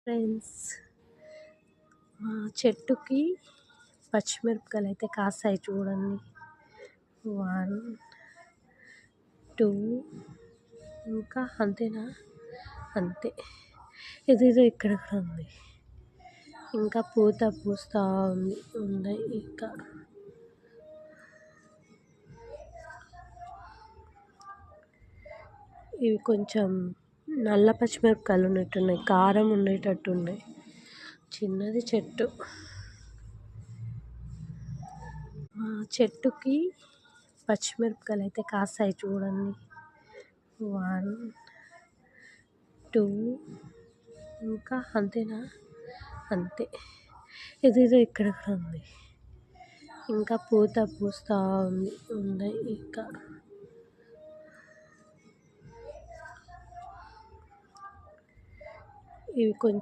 Friends, మా చెట్టుకి పచ్చిమిరపకాయలు అయితే కాసాయి చూడండి. 1, 2 ఇంకా అంతేనా? అంతే. ఇదేదో ఇక్కడ ఉంది. ఇంకా పూత పూస్తూ ఉన్నాయి. ఇంకా ఇవి కొంచెం నల్ల పచ్చిమిరపకాయలు ఉన్నట్టున్నాయి, కారం ఉండేటట్టున్నాయి. చిన్నది చెట్టు. మా చెట్టుకి పచ్చిమిరపకాయలు అయితే కాసాయి చూడండి. 1, 2 ఇంకా అంతేనా? అంతే. ఇదేదో ఇక్కడ ఉంది. ఇంకా పూత పూస్తూ ఉన్నాయి. ఇంకా ఇవి కొంచెం